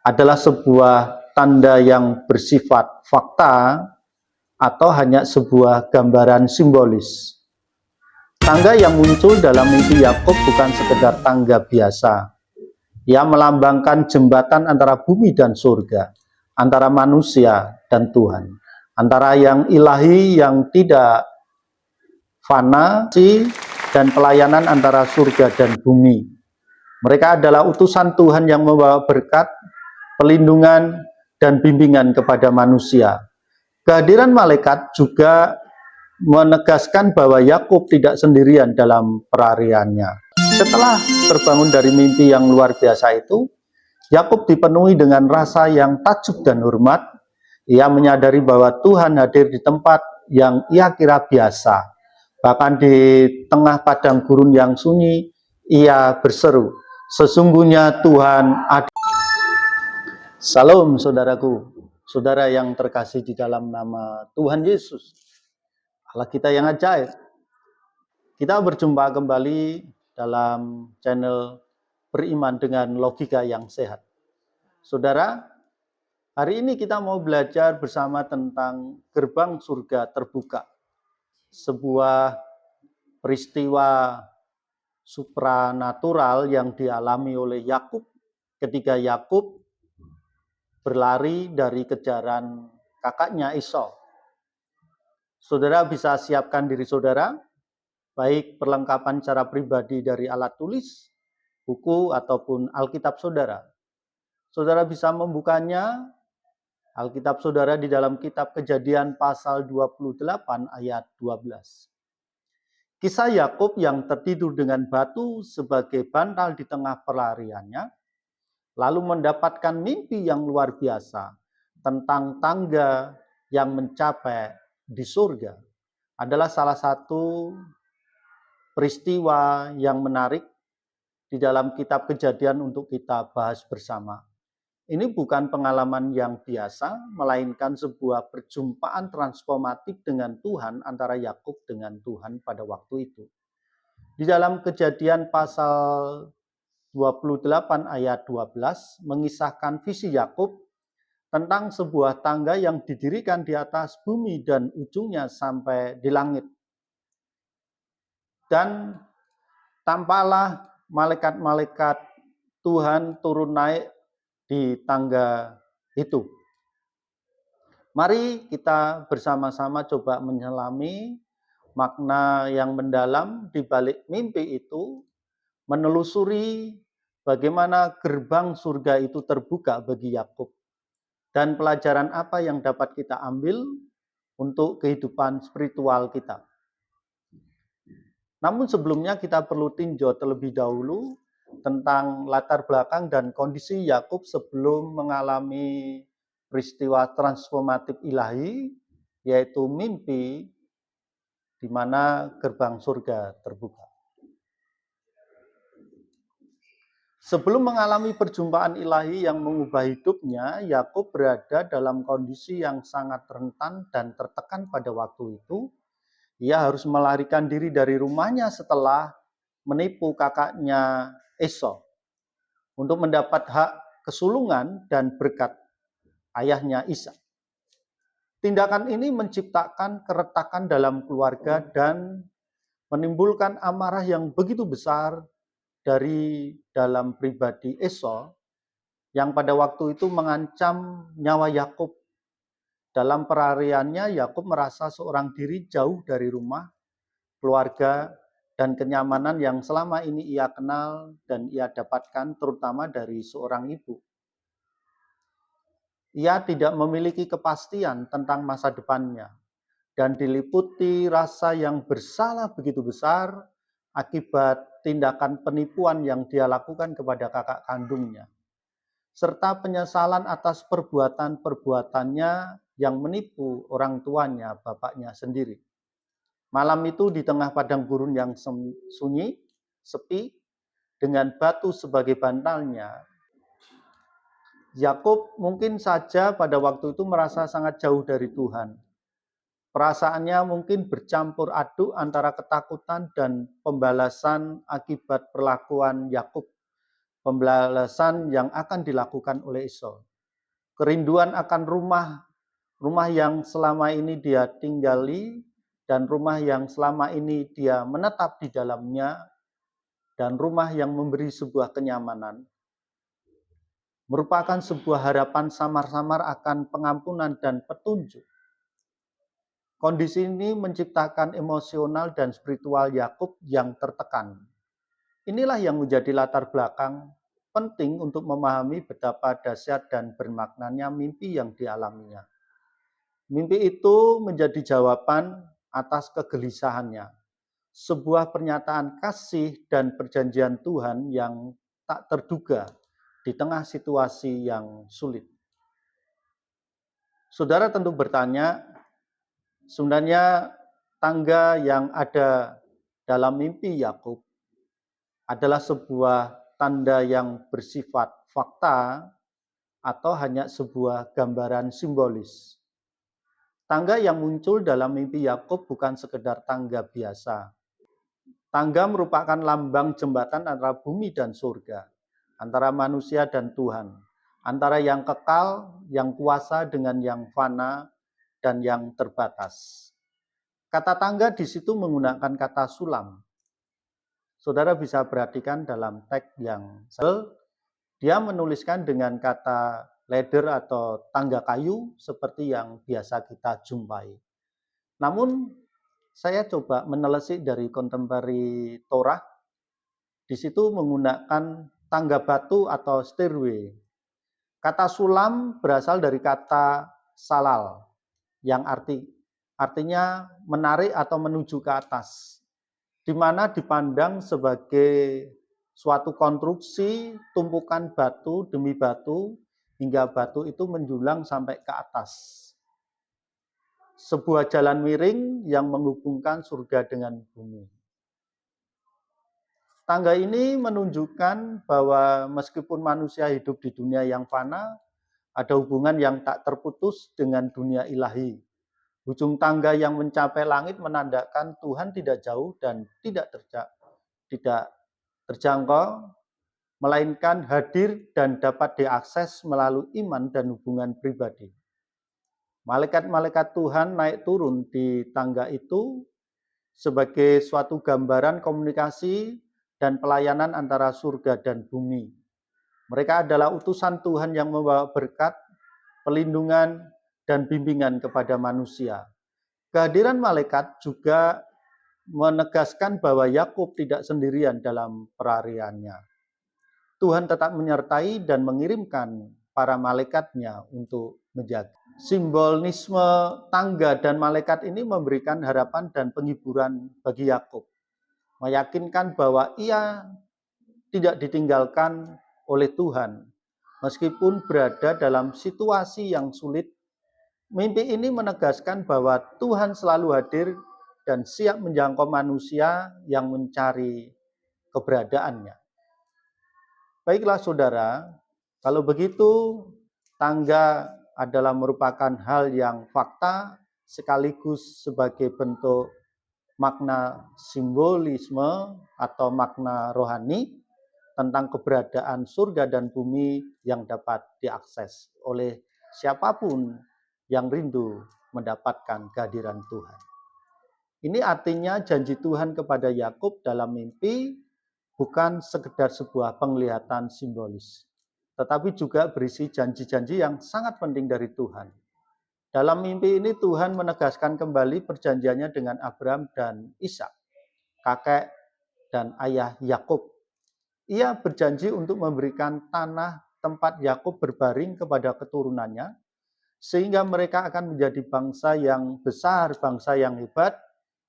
adalah sebuah tanda yang bersifat fakta atau hanya sebuah gambaran simbolis. Tangga yang muncul dalam mimpi Yakub bukan sekedar tangga biasa. Ia melambangkan jembatan antara bumi dan surga, antara manusia dan Tuhan, antara yang ilahi yang tidak fana dan pelayanan antara surga dan bumi. Mereka adalah utusan Tuhan yang membawa berkat, pelindungan, dan bimbingan kepada manusia. Kehadiran malaikat juga menegaskan bahwa Yakub tidak sendirian dalam pelariannya. Setelah terbangun dari mimpi yang luar biasa itu, Yakub dipenuhi dengan rasa yang takjub dan hormat. Ia menyadari bahwa Tuhan hadir di tempat yang ia kira biasa. Bahkan di tengah padang gurun yang sunyi, ia berseru, "Sesungguhnya Tuhan ada." Salam saudaraku, saudara yang terkasih di dalam nama Tuhan Yesus, Allah kita yang ajaib. Kita berjumpa kembali dalam channel Beriman dengan Logika yang Sehat. Saudara, hari ini kita mau belajar bersama tentang gerbang surga terbuka. Sebuah peristiwa supranatural yang dialami oleh Yakub ketika Yakub berlari dari kejaran kakaknya Esau. Saudara bisa siapkan diri saudara, baik perlengkapan secara pribadi dari alat tulis, buku, ataupun Alkitab saudara. Saudara bisa membukanya, Alkitab saudara di dalam kitab Kejadian pasal 28 ayat 12. Kisah Yakub yang tertidur dengan batu sebagai bantal di tengah pelariannya, lalu mendapatkan mimpi yang luar biasa tentang tangga yang mencapai di surga, adalah salah satu peristiwa yang menarik di dalam kitab Kejadian untuk kita bahas bersama. Ini bukan pengalaman yang biasa, melainkan sebuah perjumpaan transformatif dengan Tuhan antara Yakub dengan Tuhan pada waktu itu. Di dalam Kejadian pasal 28 ayat 12 mengisahkan visi Yakub tentang sebuah tangga yang didirikan di atas bumi dan ujungnya sampai di langit. Dan tampaklah malaikat-malaikat Tuhan turun naik di tangga itu. Mari kita bersama-sama coba menyelami makna yang mendalam di balik mimpi itu, menelusuri bagaimana gerbang surga itu terbuka bagi Yakub, dan pelajaran apa yang dapat kita ambil untuk kehidupan spiritual kita. Namun sebelumnya kita perlu tinjau terlebih dahulu tentang latar belakang dan kondisi Yakub sebelum mengalami peristiwa transformatif ilahi, yaitu mimpi di mana gerbang surga terbuka. Sebelum mengalami perjumpaan ilahi yang mengubah hidupnya, Yakub berada dalam kondisi yang sangat rentan dan tertekan pada waktu itu. Ia harus melarikan diri dari rumahnya setelah menipu kakaknya Esau untuk mendapat hak kesulungan dan berkat ayahnya Ishak. Tindakan ini menciptakan keretakan dalam keluarga dan menimbulkan amarah yang begitu besar dari dalam pribadi Esau yang pada waktu itu mengancam nyawa Yakub. Dalam pelariannya, Yakub merasa seorang diri jauh dari rumah, keluarga, dan kenyamanan yang selama ini ia kenal dan ia dapatkan terutama dari seorang ibu. Ia tidak memiliki kepastian tentang masa depannya dan diliputi rasa yang bersalah begitu besar akibat tindakan penipuan yang dia lakukan kepada kakak kandungnya, serta penyesalan atas perbuatan-perbuatannya yang menipu orang tuanya, bapaknya sendiri. Malam itu di tengah padang gurun yang sunyi, sepi, dengan batu sebagai bantalnya, Yakub mungkin saja pada waktu itu merasa sangat jauh dari Tuhan. Perasaannya mungkin bercampur aduk antara ketakutan dan pembalasan akibat perlakuan Yakub pembalasan yang akan dilakukan oleh Esau. Kerinduan akan rumah yang selama ini dia tinggali, dan rumah yang selama ini dia menetap di dalamnya, dan rumah yang memberi sebuah kenyamanan, merupakan sebuah harapan samar-samar akan pengampunan dan petunjuk. Kondisi ini menciptakan emosional dan spiritual Yakub yang tertekan. Inilah yang menjadi latar belakang penting untuk memahami betapa dahsyat dan bermaknanya mimpi yang dialaminya. Mimpi itu menjadi jawaban atas kegelisahannya, sebuah pernyataan kasih dan perjanjian Tuhan yang tak terduga di tengah situasi yang sulit. Saudara tentu bertanya, sebenarnya tangga yang ada dalam mimpi Yakub adalah sebuah tanda yang bersifat fakta atau hanya sebuah gambaran simbolis. Tangga yang muncul dalam mimpi Yakub bukan sekedar tangga biasa. Tangga merupakan lambang jembatan antara bumi dan surga, antara manusia dan Tuhan, antara yang kekal, yang kuasa dengan yang fana, dan yang terbatas. Kata tangga di situ menggunakan kata sulam. Saudara bisa perhatikan dalam teks yang dia menuliskan dengan kata ladder atau tangga kayu seperti yang biasa kita jumpai. Namun saya coba menelisik dari kontemporari Torah, di situ menggunakan tangga batu atau stairway. Kata sulam berasal dari kata salal, yang artinya menarik atau menuju ke atas, di mana dipandang sebagai suatu konstruksi tumpukan batu demi batu, hingga batu itu menjulang sampai ke atas. Sebuah jalan miring yang menghubungkan surga dengan bumi. Tangga ini menunjukkan bahwa meskipun manusia hidup di dunia yang fana, ada hubungan yang tak terputus dengan dunia ilahi. Ujung tangga yang mencapai langit menandakan Tuhan tidak jauh dan tidak terjangkau, melainkan hadir dan dapat diakses melalui iman dan hubungan pribadi. Malaikat-malaikat Tuhan naik turun di tangga itu sebagai suatu gambaran komunikasi dan pelayanan antara surga dan bumi. Mereka adalah utusan Tuhan yang membawa berkat, pelindungan, dan bimbingan kepada manusia. Kehadiran malaikat juga menegaskan bahwa Yakub tidak sendirian dalam pelariannya. Tuhan tetap menyertai dan mengirimkan para malaikatnya untuk menjaga. Simbolisme tangga dan malaikat ini memberikan harapan dan penghiburan bagi Yakub, meyakinkan bahwa ia tidak ditinggalkan oleh Tuhan. Meskipun berada dalam situasi yang sulit, mimpi ini menegaskan bahwa Tuhan selalu hadir dan siap menjangkau manusia yang mencari keberadaannya. Baiklah saudara, kalau begitu tangga adalah merupakan hal yang fakta sekaligus sebagai bentuk makna simbolisme atau makna rohani tentang keberadaan surga dan bumi yang dapat diakses oleh siapapun yang rindu mendapatkan kehadiran Tuhan. Ini artinya janji Tuhan kepada Yakub dalam mimpi bukan sekedar sebuah penglihatan simbolis, tetapi juga berisi janji-janji yang sangat penting dari Tuhan. Dalam mimpi ini Tuhan menegaskan kembali perjanjiannya dengan Abraham dan Ishak, kakek dan ayah Yakub. Ia berjanji untuk memberikan tanah tempat Yakub berbaring kepada keturunannya, sehingga mereka akan menjadi bangsa yang besar, bangsa yang hebat,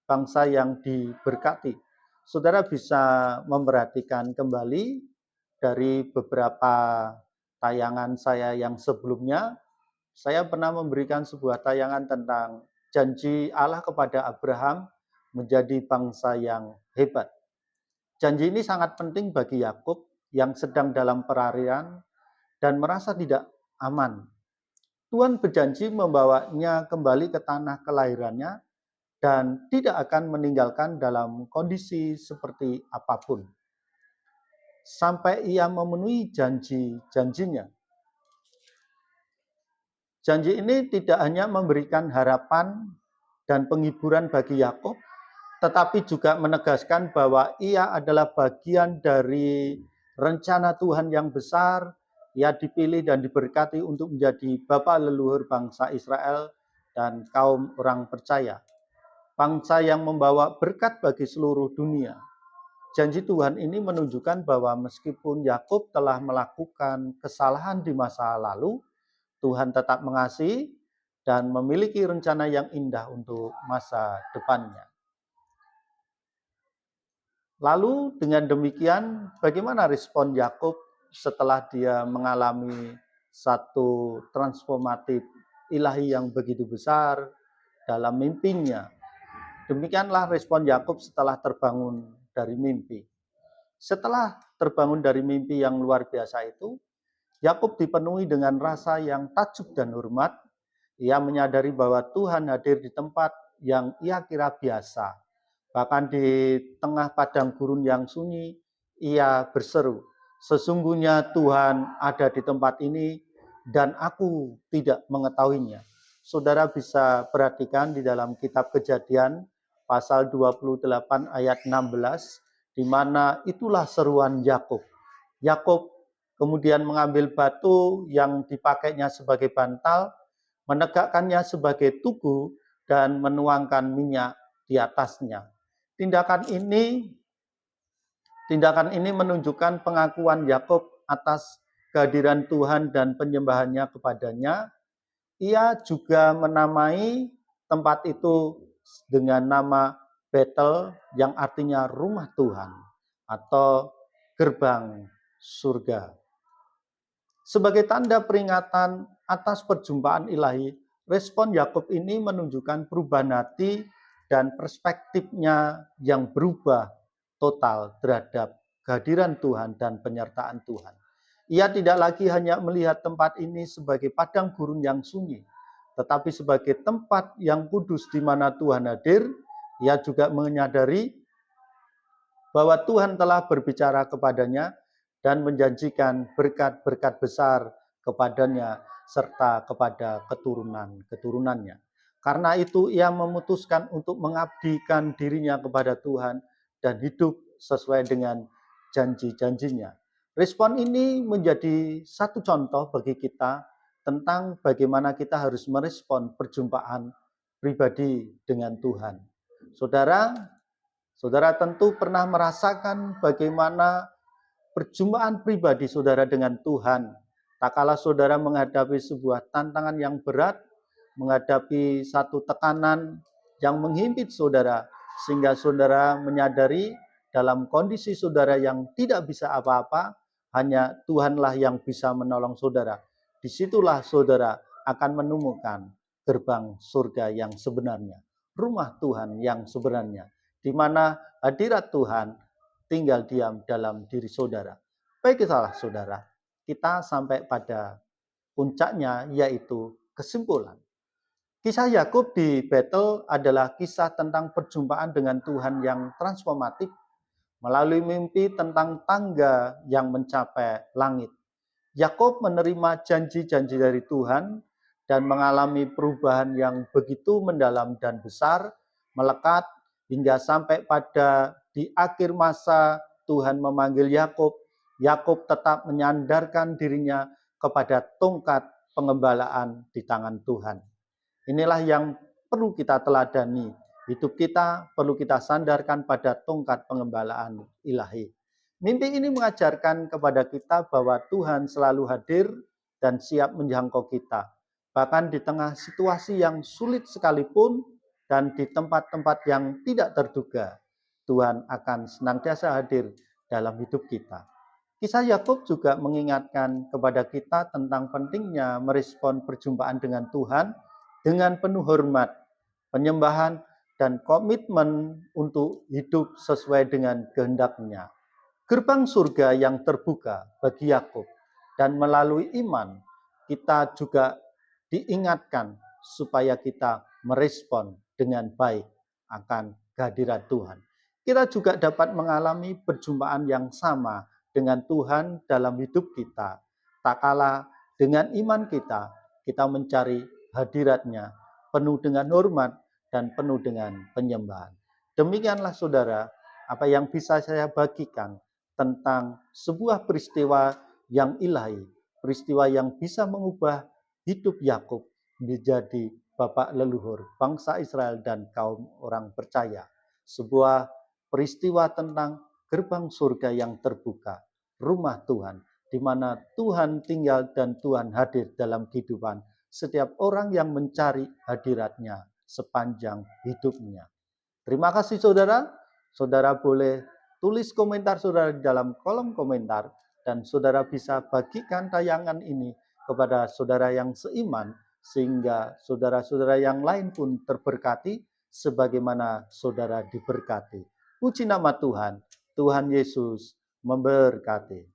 bangsa yang diberkati. Saudara bisa memperhatikan kembali dari beberapa tayangan saya yang sebelumnya. Saya pernah memberikan sebuah tayangan tentang janji Allah kepada Abraham menjadi bangsa yang hebat. Janji ini sangat penting bagi Yakub yang sedang dalam pelarian dan merasa tidak aman. Tuhan berjanji membawanya kembali ke tanah kelahirannya dan tidak akan meninggalkan dalam kondisi seperti apapun. sampai ia memenuhi janji-janjinya. Janji ini tidak hanya memberikan harapan dan penghiburan bagi Yakub, tetapi juga menegaskan bahwa ia adalah bagian dari rencana Tuhan yang besar. Ia dipilih dan diberkati untuk menjadi bapa leluhur bangsa Israel dan kaum orang percaya. Bangsa yang membawa berkat bagi seluruh dunia. Janji Tuhan ini menunjukkan bahwa meskipun Yakub telah melakukan kesalahan di masa lalu, Tuhan tetap mengasihi dan memiliki rencana yang indah untuk masa depannya. Lalu dengan demikian, bagaimana respon Yakub setelah dia mengalami satu transformatif ilahi yang begitu besar dalam mimpinya? Demikianlah respon Yakub setelah terbangun dari mimpi. Setelah terbangun dari mimpi yang luar biasa itu, Yakub dipenuhi dengan rasa yang takjub dan hormat. Ia menyadari bahwa Tuhan hadir di tempat yang ia kira biasa. Bahkan di tengah padang gurun yang sunyi, ia berseru, "Sesungguhnya Tuhan ada di tempat ini dan aku tidak mengetahuinya." Saudara bisa perhatikan di dalam kitab Kejadian pasal 28 ayat 16, di mana itulah seruan Yakub. Yakub kemudian mengambil batu yang dipakainya sebagai bantal, menegakkannya sebagai tugu, dan menuangkan minyak di atasnya. Tindakan ini menunjukkan pengakuan Yakub atas kehadiran Tuhan dan penyembahannya kepadanya. Ia juga menamai tempat itu dengan nama Betel, yang artinya rumah Tuhan atau gerbang surga. Sebagai tanda peringatan atas perjumpaan ilahi, respon Yakub ini menunjukkan perubahan hati dan perspektifnya yang berubah total terhadap kehadiran Tuhan dan penyertaan Tuhan. Ia tidak lagi hanya melihat tempat ini sebagai padang gurun yang sunyi, tetapi sebagai tempat yang kudus di mana Tuhan hadir. Ia juga menyadari bahwa Tuhan telah berbicara kepadanya dan menjanjikan berkat-berkat besar kepadanya serta kepada keturunan-keturunannya. Karena itu ia memutuskan untuk mengabdikan dirinya kepada Tuhan dan hidup sesuai dengan janji-janjinya. Respon ini menjadi satu contoh bagi kita tentang bagaimana kita harus merespon perjumpaan pribadi dengan Tuhan. Saudara tentu pernah merasakan bagaimana perjumpaan pribadi saudara dengan Tuhan. Tak kala saudara menghadapi sebuah tantangan yang berat, menghadapi satu tekanan yang menghimpit saudara, sehingga saudara menyadari dalam kondisi saudara yang tidak bisa apa-apa, hanya Tuhanlah yang bisa menolong saudara. Disitulah saudara akan menemukan gerbang surga yang sebenarnya, rumah Tuhan yang sebenarnya, di mana hadirat Tuhan tinggal diam dalam diri saudara. Baiklah saudara, kita sampai pada puncaknya, yaitu kesimpulan. Kisah Yakub di Betel adalah kisah tentang perjumpaan dengan Tuhan yang transformatif melalui mimpi tentang tangga yang mencapai langit. Yakub menerima janji-janji dari Tuhan dan mengalami perubahan yang begitu mendalam dan besar, melekat hingga sampai pada di akhir masa Tuhan memanggil Yakub. Yakub tetap menyandarkan dirinya kepada tongkat pengembalaan di tangan Tuhan. Inilah yang perlu kita teladani. Hidup kita perlu kita sandarkan pada tongkat pengembalaan ilahi. Mimpi ini mengajarkan kepada kita bahwa Tuhan selalu hadir dan siap menjangkau kita. Bahkan di tengah situasi yang sulit sekalipun dan di tempat-tempat yang tidak terduga, Tuhan akan senantiasa hadir dalam hidup kita. Kisah Yakub juga mengingatkan kepada kita tentang pentingnya merespon perjumpaan dengan Tuhan dengan penuh hormat, penyembahan, dan komitmen untuk hidup sesuai dengan kehendak-Nya. Gerbang surga yang terbuka bagi Yakub, dan melalui iman kita juga diingatkan supaya kita merespon dengan baik akan kehadiran Tuhan. Kita juga dapat mengalami perjumpaan yang sama dengan Tuhan dalam hidup kita. Tak kalah dengan iman kita, kita mencari hadirat-Nya penuh dengan hormat dan penuh dengan penyembahan. Demikianlah saudara, apa yang bisa saya bagikan tentang sebuah peristiwa yang ilahi, peristiwa yang bisa mengubah hidup Yakub menjadi bapak leluhur bangsa Israel dan kaum orang percaya. Sebuah peristiwa tentang gerbang surga yang terbuka, rumah Tuhan, di mana Tuhan tinggal dan Tuhan hadir dalam kehidupan setiap orang yang mencari hadirat-Nya sepanjang hidupnya. Terima kasih saudara. Saudara boleh tulis komentar saudara di dalam kolom komentar, dan saudara bisa bagikan tayangan ini kepada saudara yang seiman, sehingga saudara-saudara yang lain pun terberkati sebagaimana saudara diberkati. Puji nama Tuhan. Tuhan Yesus memberkati.